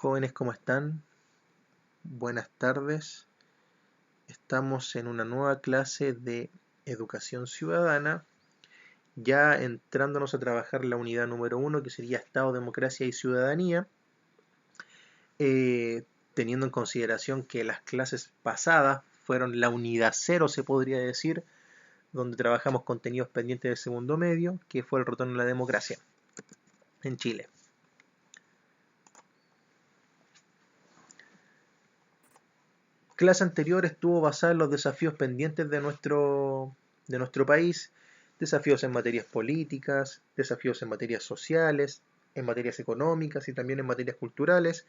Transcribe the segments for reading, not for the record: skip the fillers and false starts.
Jóvenes, ¿cómo están? Buenas tardes. Estamos en una nueva clase de educación ciudadana, ya entrándonos a trabajar la unidad número 1, que sería Estado, Democracia y Ciudadanía, teniendo en consideración que las clases pasadas fueron la unidad 0, se podría decir, donde trabajamos contenidos pendientes del segundo medio, que fue el retorno a la democracia en Chile. Clase anterior estuvo basada en los desafíos pendientes de nuestro país, desafíos en materias políticas, desafíos en materias sociales, en materias económicas y también en materias culturales,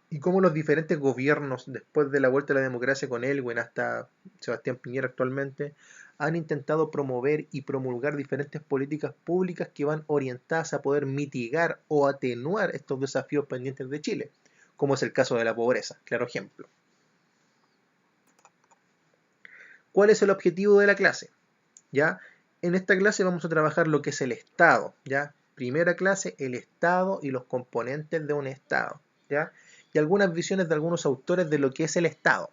y cómo los diferentes gobiernos, después de la vuelta a la democracia con Elwin hasta Sebastián Piñera actualmente, han intentado promover y promulgar diferentes políticas públicas que van orientadas a poder mitigar o atenuar estos desafíos pendientes de Chile, como es el caso de la pobreza, claro ejemplo. ¿Cuál es el objetivo de la clase? ¿Ya? En esta clase vamos a trabajar lo que es el Estado, ¿ya? Primera clase, el Estado y los componentes de un Estado, ¿ya? Y algunas visiones de algunos autores de lo que es el Estado.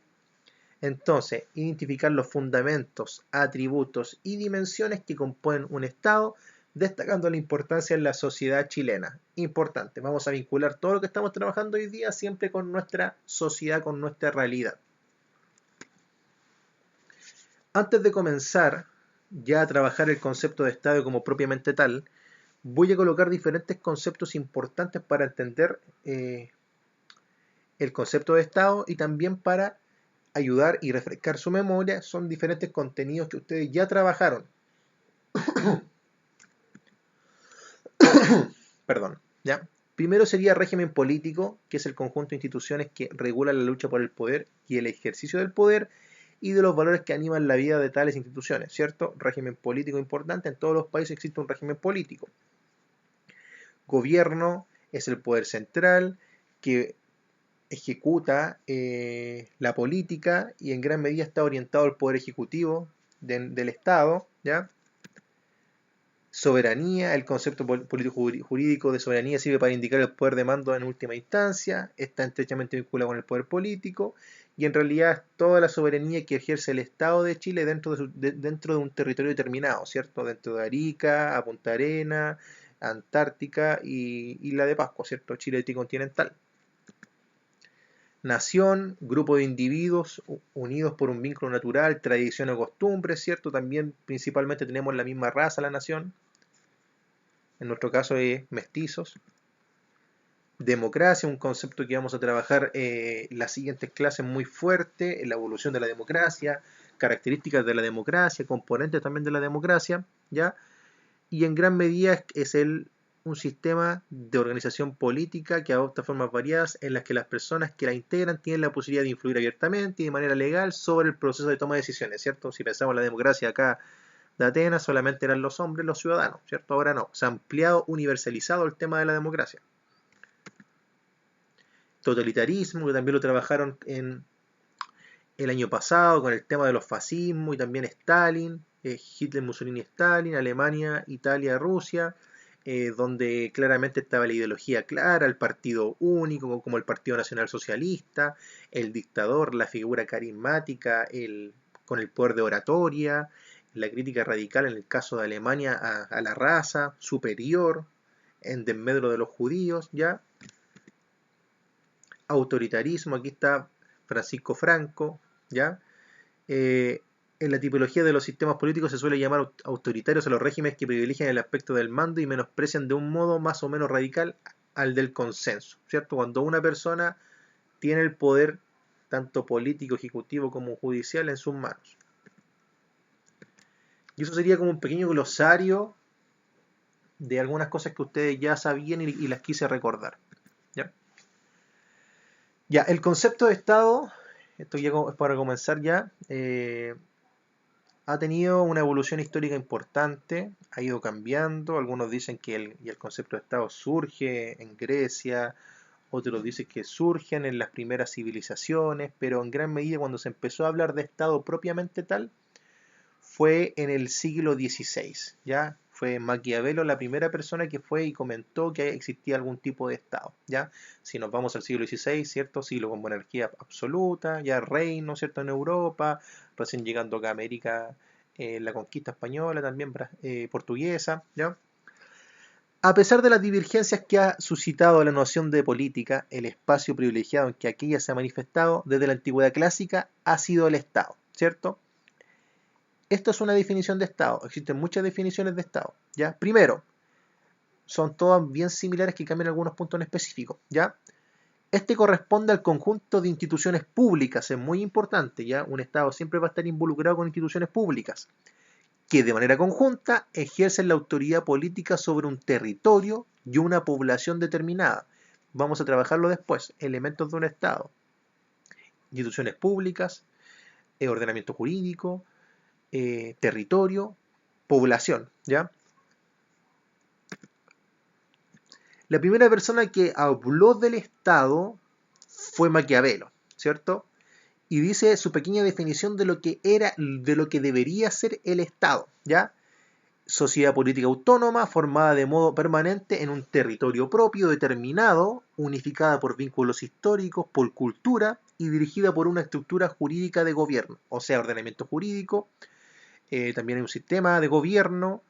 Entonces, identificar los fundamentos, atributos y dimensiones que componen un Estado, destacando la importancia en la sociedad chilena. Importante, vamos a vincular todo lo que estamos trabajando hoy día siempre con nuestra sociedad, con nuestra realidad. Antes de comenzar ya a trabajar el concepto de Estado como propiamente tal, voy a colocar diferentes conceptos importantes para entender el concepto de Estado y también para ayudar y refrescar su memoria. Son diferentes contenidos que ustedes ya trabajaron. Perdón, ¿ya? Primero sería régimen político, que es el conjunto de instituciones que regula la lucha por el poder y el ejercicio del poder y de los valores que animan la vida de tales instituciones, ¿cierto? Régimen político importante, en todos los países existe un régimen político. Gobierno es el poder central que ejecuta la política y en gran medida está orientado al poder ejecutivo del Estado, ¿ya? Soberanía, el concepto político-jurídico de soberanía sirve para indicar el poder de mando en última instancia, está estrechamente vinculado con el poder político y en realidad es toda la soberanía que ejerce el Estado de Chile dentro de un territorio determinado, ¿cierto? Dentro de Arica, a Punta Arenas, Antártica y Isla de Pascua, ¿cierto? Chile continental. Nación, grupo de individuos unidos por un vínculo natural, tradición o costumbre, ¿cierto? También principalmente tenemos la misma raza, la nación. En nuestro caso es mestizos. Democracia, un concepto que vamos a trabajar las siguientes clases muy fuerte, en la evolución de la democracia, características de la democracia, componentes también de la democracia, ¿ya? Y en gran medida es un sistema de organización política que adopta formas variadas en las que las personas que la integran tienen la posibilidad de influir abiertamente y de manera legal sobre el proceso de toma de decisiones, ¿cierto? Si pensamos en la democracia acá de Atenas, solamente eran los hombres, los ciudadanos, ¿cierto? Ahora no, se ha ampliado, universalizado el tema de la democracia. Totalitarismo, que también lo trabajaron en el año pasado con el tema de los fascismos y también Stalin, Hitler, Mussolini, Stalin, Alemania, Italia, Rusia, donde claramente estaba la ideología clara, el partido único, como el Partido Nacional Socialista, el dictador, la figura carismática, con el poder de oratoria, la crítica radical en el caso de Alemania a la raza superior, en desmedro de los judíos, ¿ya? Autoritarismo, aquí está Francisco Franco, ¿ya? En la tipología de los sistemas políticos se suele llamar autoritarios a los regímenes que privilegian el aspecto del mando y menosprecian de un modo más o menos radical al del consenso, ¿cierto? Cuando una persona tiene el poder tanto político, ejecutivo como judicial en sus manos. Y eso sería como un pequeño glosario de algunas cosas que ustedes ya sabían y las quise recordar, ¿ya? Ya, el concepto de Estado, esto ya es para comenzar ya, ha tenido una evolución histórica importante, ha ido cambiando. Algunos dicen que el concepto de Estado surge en Grecia, otros dicen que surgen en las primeras civilizaciones, pero en gran medida cuando se empezó a hablar de Estado propiamente tal, fue en el siglo XVI, ¿ya? Fue Maquiavelo la primera persona que fue y comentó que existía algún tipo de Estado, ¿ya? Si nos vamos al siglo XVI, ¿cierto? Siglo con monarquía absoluta, ya reino, ¿cierto? En Europa, recién llegando acá a América, la conquista española, también portuguesa, ¿ya? A pesar de las divergencias que ha suscitado la noción de política, el espacio privilegiado en que aquella se ha manifestado desde la antigüedad clásica ha sido el Estado, ¿cierto? Esto es una definición de Estado. Existen muchas definiciones de Estado, ¿ya? Primero, son todas bien similares que cambian algunos puntos en específico, ¿ya? Este corresponde al conjunto de instituciones públicas, es muy importante, ¿ya? Un Estado siempre va a estar involucrado con instituciones públicas, que de manera conjunta ejercen la autoridad política sobre un territorio y una población determinada. Vamos a trabajarlo después. Elementos de un Estado: instituciones públicas, ordenamiento jurídico, territorio, población, ¿ya? La primera persona que habló del Estado fue Maquiavelo, ¿cierto? Y dice su pequeña definición de lo que era, de lo que debería ser el Estado, ¿ya? Sociedad política autónoma formada de modo permanente en un territorio propio determinado, unificada por vínculos históricos, por cultura y dirigida por una estructura jurídica de gobierno, o sea, ordenamiento jurídico. También hay un sistema de gobierno,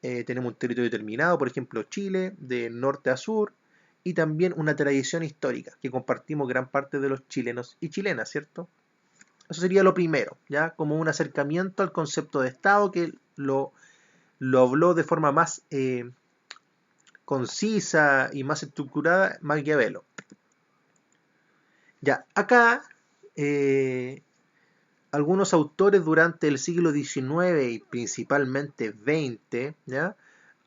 tenemos un territorio determinado, por ejemplo Chile, de norte a sur, y también una tradición histórica que compartimos gran parte de los chilenos y chilenas, ¿cierto? Eso sería lo primero, ¿ya? Como un acercamiento al concepto de Estado que lo habló de forma más concisa y más estructurada Maquiavelo. Ya, acá algunos autores durante el siglo XIX y principalmente XX, ¿ya?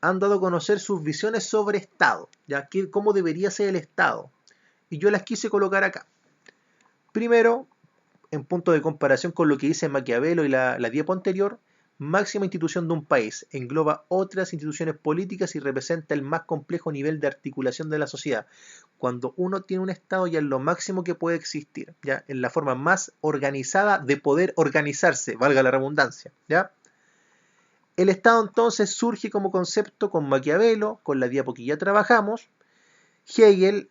Han dado a conocer sus visiones sobre Estado, ¿ya? Cómo debería ser el Estado. Y yo las quise colocar acá. Primero, en punto de comparación con lo que dice Maquiavelo y la diapo anterior, máxima institución de un país, engloba otras instituciones políticas y representa el más complejo nivel de articulación de la sociedad. Cuando uno tiene un Estado ya es lo máximo que puede existir, ya en la forma más organizada de poder organizarse, valga la redundancia, ¿ya? El Estado entonces surge como concepto con Maquiavelo, con la diapo que ya trabajamos. Hegel,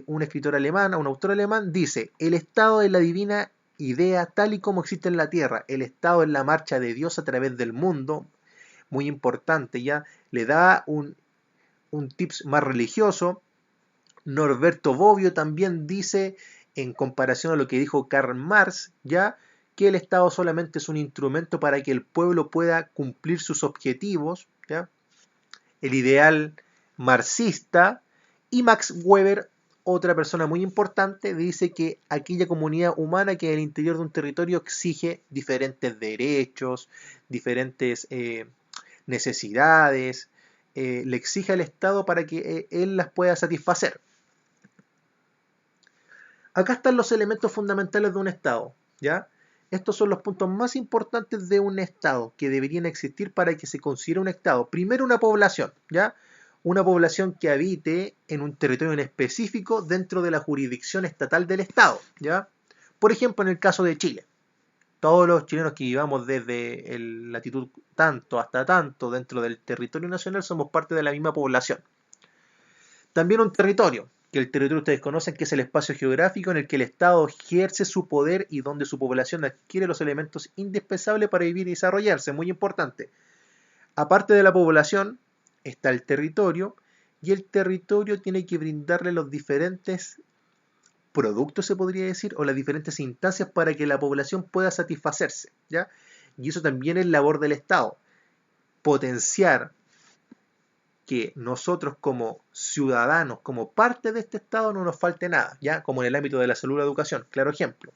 un escritor alemán, un autor alemán, dice: el Estado es la divina idea tal y como existe en la tierra. El Estado es la marcha de Dios a través del mundo. Muy importante, ya le da un tips más religioso. Norberto Bobbio también dice, en comparación a lo que dijo Karl Marx, ya que el Estado solamente es un instrumento para que el pueblo pueda cumplir sus objetivos, ¿ya? El ideal marxista. Y Max Weber, otra persona muy importante, dice que aquella comunidad humana que en el interior de un territorio exige diferentes derechos, diferentes necesidades, le exige al Estado para que él las pueda satisfacer. Acá están los elementos fundamentales de un Estado, ¿ya? Estos son los puntos más importantes de un Estado que deberían existir para que se considere un Estado. Primero, una población, ¿ya? Una población que habite en un territorio en específico dentro de la jurisdicción estatal del Estado, ¿ya? Por ejemplo, en el caso de Chile, todos los chilenos que vivamos desde latitud tanto hasta tanto dentro del territorio nacional somos parte de la misma población. También un territorio, que el territorio ustedes conocen que es el espacio geográfico en el que el Estado ejerce su poder y donde su población adquiere los elementos indispensables para vivir y desarrollarse, muy importante. Aparte de la población, está el territorio, y el territorio tiene que brindarle los diferentes productos, se podría decir, o las diferentes instancias para que la población pueda satisfacerse, ¿ya? Y eso también es labor del Estado, potenciar que nosotros como ciudadanos, como parte de este Estado, no nos falte nada, ¿ya? Como en el ámbito de la salud y la educación, claro ejemplo.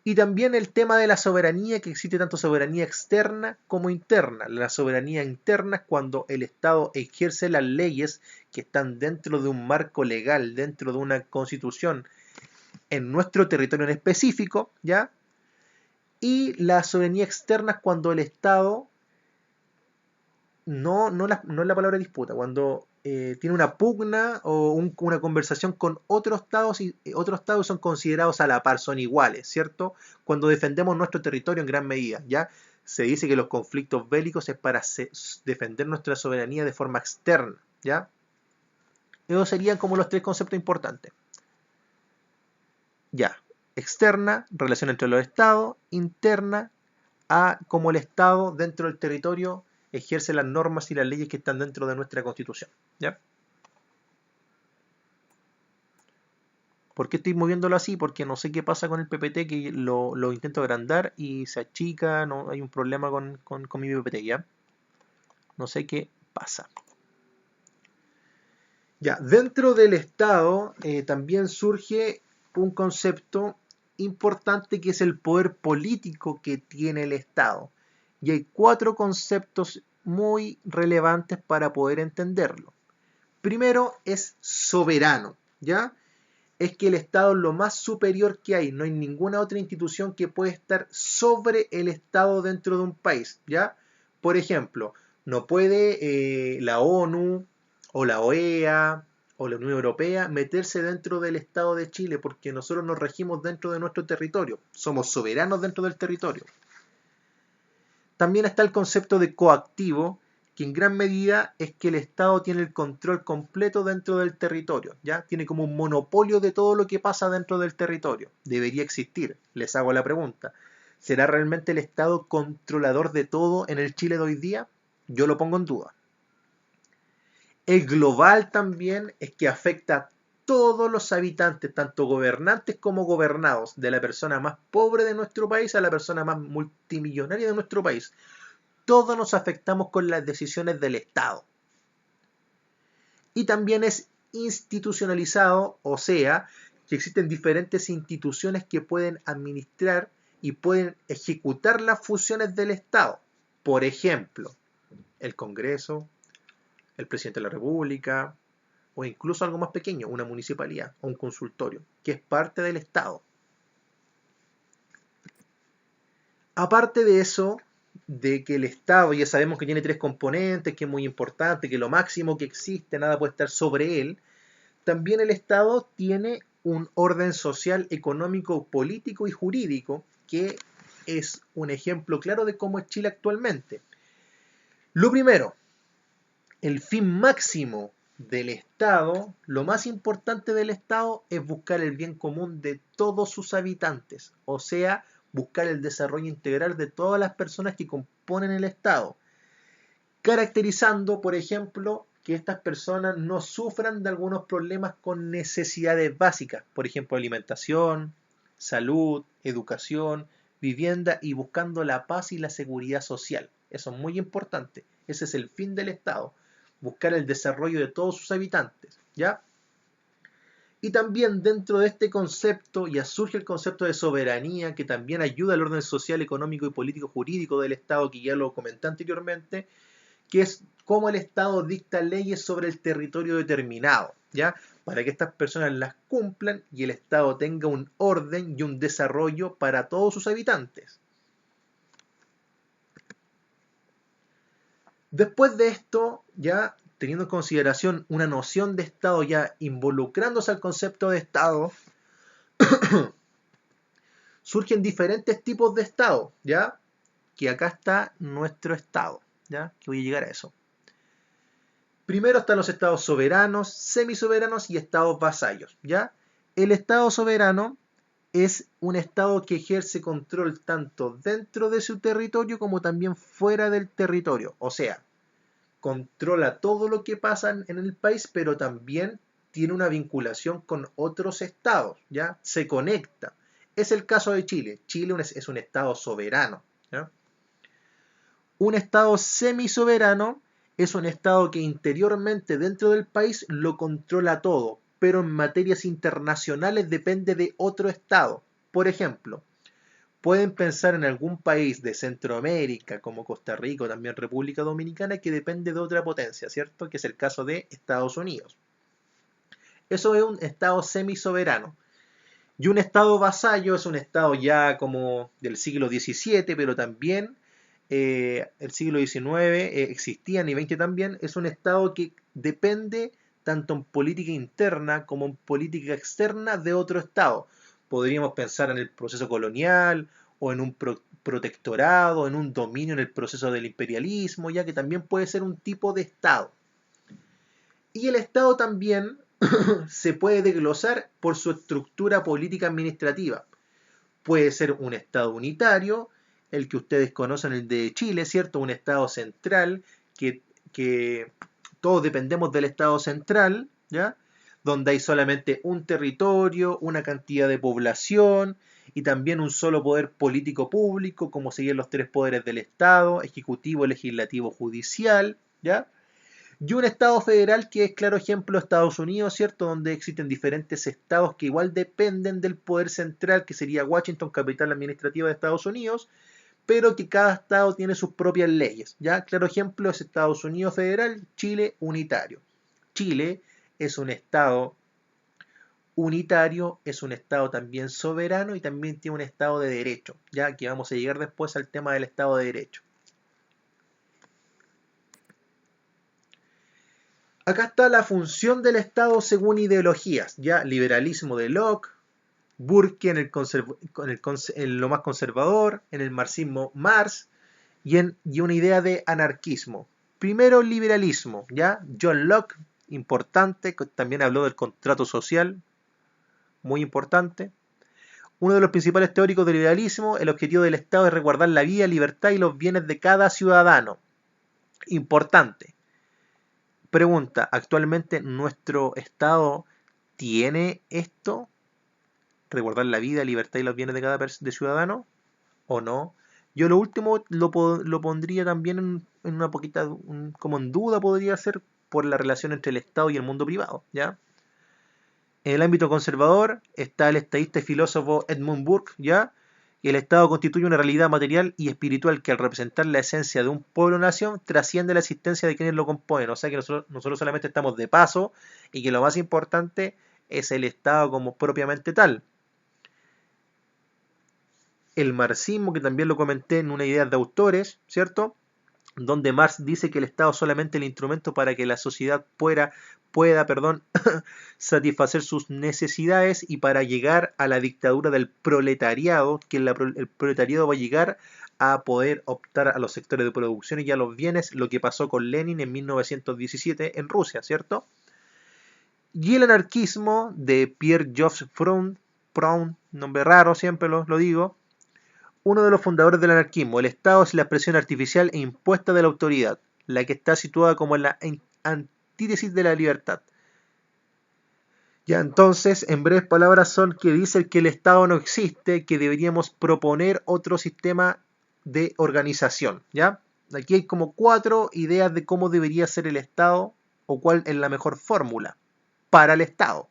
Y también el tema de la soberanía, que existe tanto soberanía externa como interna. La soberanía interna es cuando el Estado ejerce las leyes que están dentro de un marco legal, dentro de una constitución, en nuestro territorio en específico, ¿ya? Y la soberanía externa es cuando el Estado no es la palabra disputa, cuando tiene una pugna o una conversación con otros estados y otros estados son considerados a la par, son iguales, ¿cierto? Cuando defendemos nuestro territorio en gran medida, ¿ya? se dice que los conflictos bélicos es para defender nuestra soberanía de forma externa, ¿ya? Esos serían como los tres conceptos importantes. Ya, externa, relación entre los estados, interna, a cómo el Estado dentro del territorio ejerce las normas y las leyes que están dentro de nuestra Constitución, ¿ya? ¿Por qué estoy moviéndolo así? Porque no sé qué pasa con el PPT, que lo intento agrandar y se achica, no hay un problema con mi PPT, ¿ya? No sé qué pasa. Ya, dentro del Estado también surge un concepto importante que es el poder político que tiene el Estado. Y hay 4 conceptos muy relevantes para poder entenderlo. Primero es soberano, ¿ya? Es que el Estado es lo más superior que hay. No hay ninguna otra institución que pueda estar sobre el Estado dentro de un país, ¿ya? Por ejemplo, no puede la ONU o la OEA o la Unión Europea meterse dentro del Estado de Chile porque nosotros nos regimos dentro de nuestro territorio. Somos soberanos dentro del territorio. También está el concepto de coactivo, que en gran medida es que el Estado tiene el control completo dentro del territorio, ¿ya? Tiene como un monopolio de todo lo que pasa dentro del territorio. Debería existir. Les hago la pregunta. ¿Será realmente el Estado controlador de todo en el Chile de hoy día? Yo lo pongo en duda. El global también es que afecta a todos los habitantes, tanto gobernantes como gobernados, de la persona más pobre de nuestro país a la persona más multimillonaria de nuestro país. Todos nos afectamos con las decisiones del Estado. Y también es institucionalizado, o sea, que existen diferentes instituciones que pueden administrar y pueden ejecutar las funciones del Estado. Por ejemplo, el Congreso, el presidente de la República, o incluso algo más pequeño, una municipalidad o un consultorio, que es parte del Estado. Aparte de eso, de que el Estado, ya sabemos que tiene 3 componentes, que es muy importante, que lo máximo que existe, nada puede estar sobre él, también el Estado tiene un orden social, económico, político y jurídico, que es un ejemplo claro de cómo es Chile actualmente. Lo primero, el fin máximo del Estado, lo más importante del Estado es buscar el bien común de todos sus habitantes, o sea, buscar el desarrollo integral de todas las personas que componen el Estado, caracterizando, por ejemplo, que estas personas no sufran de algunos problemas con necesidades básicas, por ejemplo, alimentación, salud, educación, vivienda y buscando la paz y la seguridad social. Eso es muy importante. Ese es el fin del Estado, buscar el desarrollo de todos sus habitantes, ¿ya? Y también dentro de este concepto ya surge el concepto de soberanía, que también ayuda al orden social, económico y político jurídico del Estado, que ya lo comenté anteriormente, que es cómo el Estado dicta leyes sobre el territorio determinado, ¿ya? Para que estas personas las cumplan y el Estado tenga un orden y un desarrollo para todos sus habitantes. Después de esto, ya teniendo en consideración una noción de Estado, ya involucrándose al concepto de Estado, surgen diferentes tipos de Estado, ¿ya? Que acá está nuestro Estado, ¿ya? Que voy a llegar a eso. Primero están los estados soberanos, semisoberanos y estados vasallos, ¿ya? El estado soberano es un estado que ejerce control tanto dentro de su territorio como también fuera del territorio. O sea, controla todo lo que pasa en el país, pero también tiene una vinculación con otros estados, ¿ya? Se conecta. Es el caso de Chile. Chile es un estado soberano, ¿ya? Un estado semisoberano es un estado que interiormente dentro del país lo controla todo, pero en materias internacionales depende de otro estado. Por ejemplo, pueden pensar en algún país de Centroamérica, como Costa Rica o también República Dominicana, que depende de otra potencia, ¿cierto? Que es el caso de Estados Unidos. Eso es un estado semisoberano. Y un estado vasallo es un estado ya como del siglo XVII, pero también el siglo XIX existía, ni XX también, es un estado que depende tanto en política interna como en política externa de otro estado. Podríamos pensar en el proceso colonial o en un protectorado, en un dominio en el proceso del imperialismo, ya que también puede ser un tipo de Estado. Y el Estado también se puede desglosar por su estructura política administrativa. Puede ser un Estado unitario, el que ustedes conocen, el de Chile, ¿cierto? Un Estado central, que todos dependemos del Estado central, ¿ya? Donde hay solamente un territorio, una cantidad de población y también un solo poder político público, como serían los tres poderes del Estado, ejecutivo, legislativo, judicial, ¿ya? Y un Estado federal que es claro ejemplo de Estados Unidos, ¿cierto? Donde existen diferentes estados que igual dependen del poder central, que sería Washington, capital administrativa de Estados Unidos, pero que cada estado tiene sus propias leyes, ¿ya? Claro ejemplo es Estados Unidos federal, Chile unitario. Chile es un estado unitario, es un estado también soberano y también tiene un estado de derecho, ya que vamos a llegar después al tema del estado de derecho. Acá está la función del Estado según ideologías, ya liberalismo de Locke, Burke en lo más conservador, en el marxismo Marx y una idea de anarquismo. Primero liberalismo, ya John Locke, importante, también habló del contrato social, muy importante. Uno de los principales teóricos del liberalismo, el objetivo del Estado es resguardar la vida, libertad y los bienes de cada ciudadano. Importante. Pregunta, ¿actualmente nuestro Estado tiene esto? ¿Resguardar la vida, libertad y los bienes de cada ciudadano? ¿O no? Yo lo último lo pondría también en una poquita, como en duda podría ser por la relación entre el Estado y el mundo privado, ¿ya? En el ámbito conservador está el estadista y filósofo Edmund Burke, ¿ya? Y el Estado constituye una realidad material y espiritual que al representar la esencia de un pueblo-nación trasciende la existencia de quienes lo componen. O sea que nosotros solamente estamos de paso y que lo más importante es el Estado como propiamente tal. El marxismo, que también lo comenté en una idea de autores, ¿cierto? Donde Marx dice que el Estado es solamente el instrumento para que la sociedad pueda satisfacer sus necesidades y para llegar a la dictadura del proletariado, que el proletariado va a llegar a poder optar a los sectores de producción y a los bienes, lo que pasó con Lenin en 1917 en Rusia, ¿cierto? Y el anarquismo de Pierre-Georges Proudhon, nombre raro, siempre lo digo, uno de los fundadores del anarquismo. El Estado es la expresión artificial e impuesta de la autoridad, la que está situada como en la antítesis de la libertad. Ya entonces, en breves palabras, son que dicen que el Estado no existe, que deberíamos proponer otro sistema de organización, ¿ya? Aquí hay como 4 ideas de cómo debería ser el Estado o cuál es la mejor fórmula para el Estado.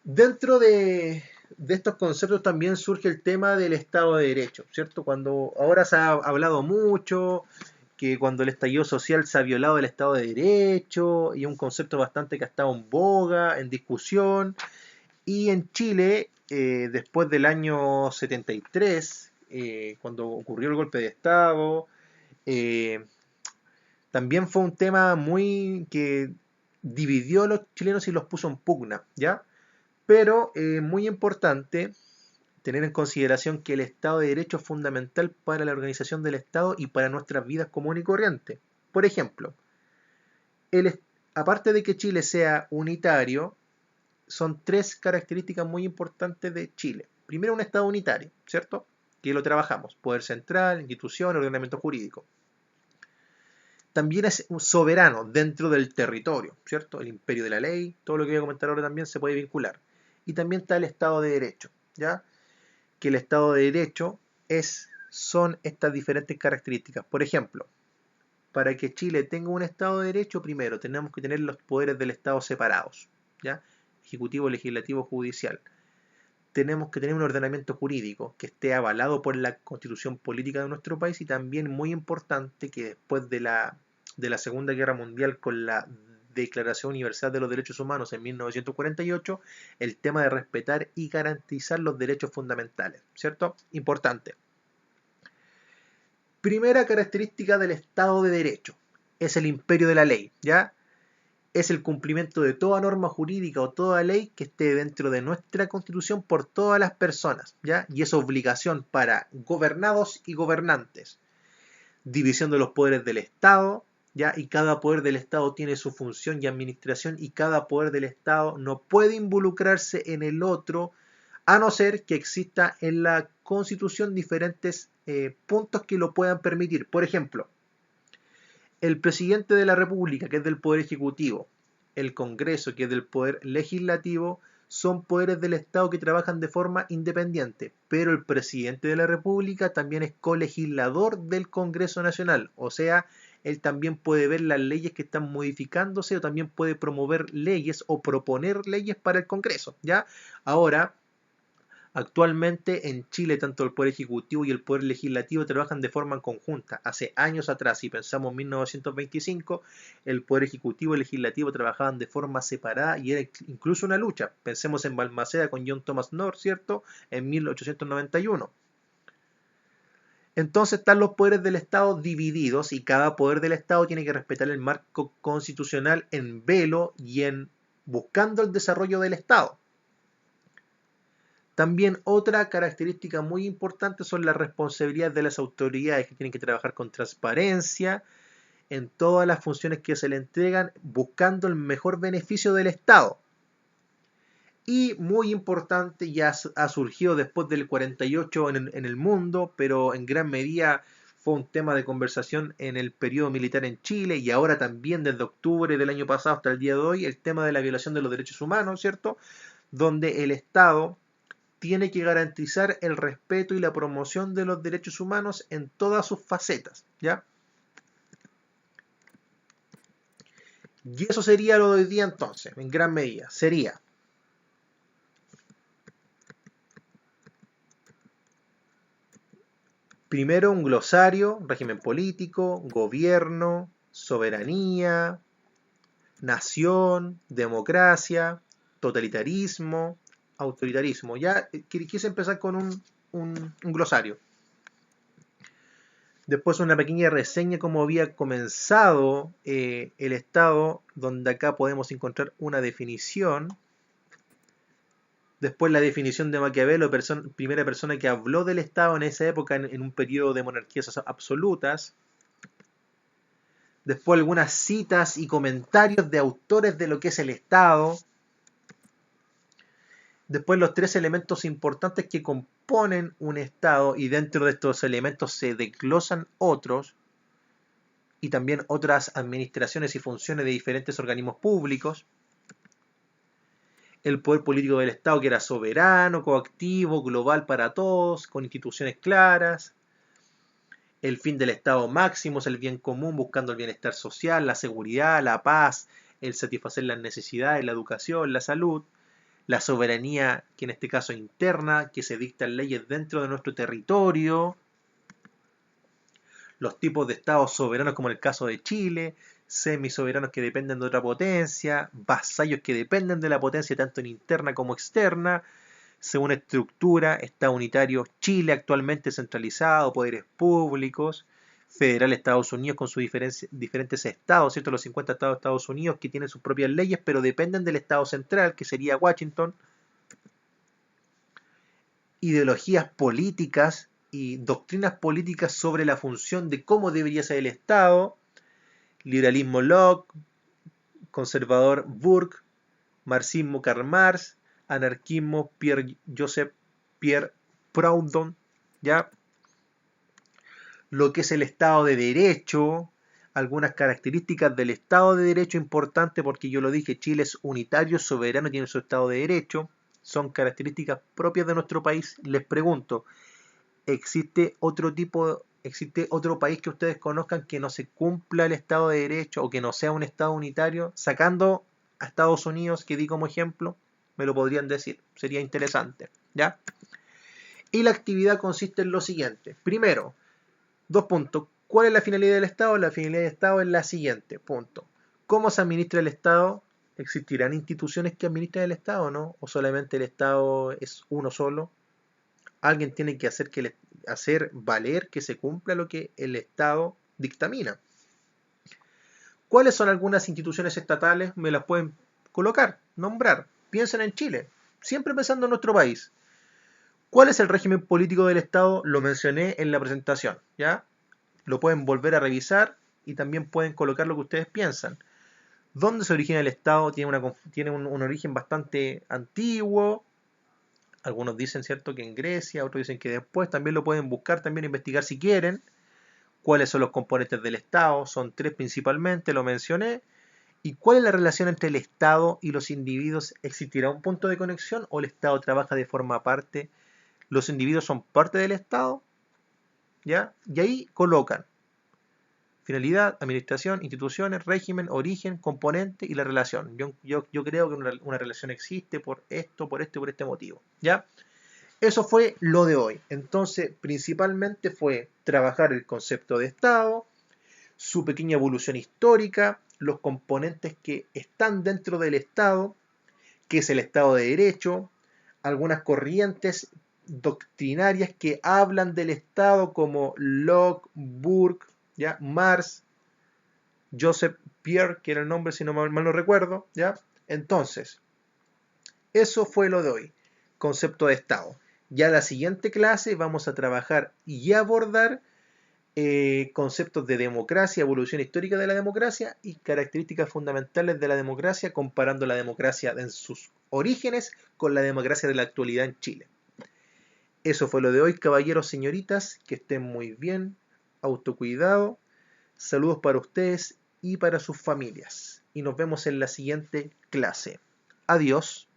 Dentro de estos conceptos también surge el tema del Estado de Derecho, ¿cierto? Cuando ahora se ha hablado mucho que cuando el estallido social se ha violado el Estado de Derecho y un concepto bastante que ha estado en boga, en discusión, y en Chile, después del año 73, cuando ocurrió el golpe de Estado, eh, también fue un tema muy que dividió a los chilenos y los puso en pugna, ¿ya? Pero muy importante tener en consideración que el Estado de Derecho es fundamental para la organización del Estado y para nuestras vidas comunes y corrientes. Por ejemplo, aparte de que Chile sea unitario, son 3 características muy importantes de Chile. Primero, un Estado unitario, ¿cierto? Que lo trabajamos. Poder central, institución, ordenamiento jurídico. También es un soberano dentro del territorio, ¿cierto? El imperio de la ley, todo lo que voy a comentar ahora también se puede vincular. Y también está el Estado de Derecho, ¿ya? Que el Estado de Derecho son estas diferentes características. Por ejemplo, para que Chile tenga un Estado de Derecho, primero tenemos que tener los poderes del Estado separados, ¿ya? Ejecutivo, legislativo, judicial. Tenemos que tener un ordenamiento jurídico que esté avalado por la constitución política de nuestro país y también muy importante que después de la Segunda Guerra Mundial con la Declaración Universal de los Derechos Humanos en 1948, el tema de respetar y garantizar los derechos fundamentales, ¿cierto? Importante. Primera característica del Estado de Derecho es el imperio de la ley, ¿ya? es el cumplimiento de toda norma jurídica o toda ley que esté dentro de nuestra Constitución por todas las personas, ¿ya? Y es obligación para gobernados y gobernantes. División de los poderes del Estado, ¿ya? Y cada poder del Estado tiene su función y administración, y cada poder del Estado no puede involucrarse en el otro, a no ser que exista en la Constitución diferentes puntos que lo puedan permitir. Por ejemplo, el presidente de la República, que es del Poder Ejecutivo, el Congreso, que es del Poder Legislativo, son poderes del Estado que trabajan de forma independiente, pero el presidente de la República también es colegislador del Congreso Nacional, o sea, él también puede ver las leyes que están modificándose o también puede promover leyes o proponer leyes para el Congreso, ¿ya? Ahora, actualmente en Chile tanto el Poder Ejecutivo y el Poder Legislativo trabajan de forma conjunta. Hace años atrás, si pensamos en 1925, el Poder Ejecutivo y el Legislativo trabajaban de forma separada y era incluso una lucha. Pensemos en Balmaceda con John Thomas North, ¿cierto? En 1891. Entonces están los poderes del Estado divididos y cada poder del Estado tiene que respetar el marco constitucional en velo y en buscando el desarrollo del Estado. También otra característica muy importante son las responsabilidades de las autoridades que tienen que trabajar con transparencia en todas las funciones que se le entregan, buscando el mejor beneficio del Estado. Y muy importante, ya ha surgido después del 48 en el mundo, pero en gran medida fue un tema de conversación en el periodo militar en Chile y ahora también desde octubre del año pasado hasta el día de hoy, el tema de la violación de los derechos humanos, ¿cierto? Donde el Estado tiene que garantizar el respeto y la promoción de los derechos humanos en todas sus facetas, ¿ya? Y eso sería lo de hoy día entonces, en gran medida. Sería, primero, un glosario, régimen político, gobierno, soberanía, nación, democracia, totalitarismo, autoritarismo. Ya quise empezar con un glosario. Después una pequeña reseña cómo había comenzado el Estado, donde acá podemos encontrar una definición. Después la definición de Maquiavelo, primera persona que habló del Estado en esa época, en un periodo de monarquías absolutas. Después algunas citas y comentarios de autores de lo que es el Estado. Después los tres elementos importantes que componen un Estado, y dentro de estos elementos se desglosan otros, y también otras administraciones y funciones de diferentes organismos públicos. El poder político del Estado, que era soberano, coactivo, global para todos, con instituciones claras. El fin del Estado máximo es el bien común, buscando el bienestar social, la seguridad, la paz, el satisfacer las necesidades, la educación, la salud. La soberanía, que en este caso es interna, que se dictan leyes dentro de nuestro territorio. Los tipos de estados soberanos, como en el caso de Chile, semisoberanos que dependen de otra potencia, vasallos que dependen de la potencia tanto en interna como externa. Según estructura, Estado unitario Chile actualmente centralizado, poderes públicos, federal Estados Unidos con sus diferentes estados, ¿cierto? Los 50 estados de Estados Unidos que tienen sus propias leyes, pero dependen del estado central, que sería Washington. Ideologías políticas y doctrinas políticas sobre la función de cómo debería ser el Estado. Liberalismo Locke, conservador Burke, marxismo Karl Marx, anarquismo Pierre Proudhon, ¿ya? Lo que es el Estado de Derecho, algunas características del Estado de Derecho importantes, porque yo lo dije, Chile es unitario, soberano, tiene su Estado de Derecho, son características propias de nuestro país. Les pregunto, ¿existe otro país que ustedes conozcan que no se cumpla el Estado de Derecho o que no sea un Estado unitario? Sacando a Estados Unidos, que di como ejemplo, me lo podrían decir, sería interesante, ¿ya? Y la actividad consiste en lo siguiente. Primero, 2 puntos. ¿Cuál es la finalidad del Estado? La finalidad del Estado es la siguiente, punto. ¿Cómo se administra el Estado? ¿Existirán instituciones que administren el Estado, no? ¿O solamente el Estado es uno solo? Alguien tiene que hacer valer que se cumpla lo que el Estado dictamina. ¿Cuáles son algunas instituciones estatales? Me las pueden colocar, nombrar. Piensen en Chile, siempre pensando en nuestro país. ¿Cuál es el régimen político del Estado? Lo mencioné en la presentación, ¿ya? Lo pueden volver a revisar y también pueden colocar lo que ustedes piensan. ¿Dónde se origina el Estado? Tiene un origen bastante antiguo. Algunos dicen, ¿cierto?, que en Grecia, otros dicen que después. También lo pueden buscar, también investigar si quieren. ¿Cuáles son los componentes del Estado? Son 3 principalmente, lo mencioné. ¿Y cuál es la relación entre el Estado y los individuos? ¿Existirá un punto de conexión o el Estado trabaja de forma aparte? ¿Los individuos son parte del Estado? ¿Ya? Y ahí colocan finalidad, administración, instituciones, régimen, origen, componente y la relación. Yo creo que una relación existe por esto, por esto y por este motivo. ¿Ya? Eso fue lo de hoy. Entonces, principalmente fue trabajar el concepto de Estado, su pequeña evolución histórica, los componentes que están dentro del Estado, que es el Estado de Derecho, algunas corrientes doctrinarias que hablan del Estado como Locke, Burke, ¿ya? Marx, Joseph Pierre, que era el nombre si no mal no recuerdo, ¿ya? Entonces, eso fue lo de hoy, concepto de Estado. Ya la siguiente clase vamos a trabajar y abordar conceptos de democracia, evolución histórica de la democracia y características fundamentales de la democracia, comparando la democracia en sus orígenes con la democracia de la actualidad en Chile. Eso fue lo de hoy, caballeros, señoritas, que estén muy bien, autocuidado, saludos para ustedes y para sus familias. Y nos vemos en la siguiente clase. Adiós.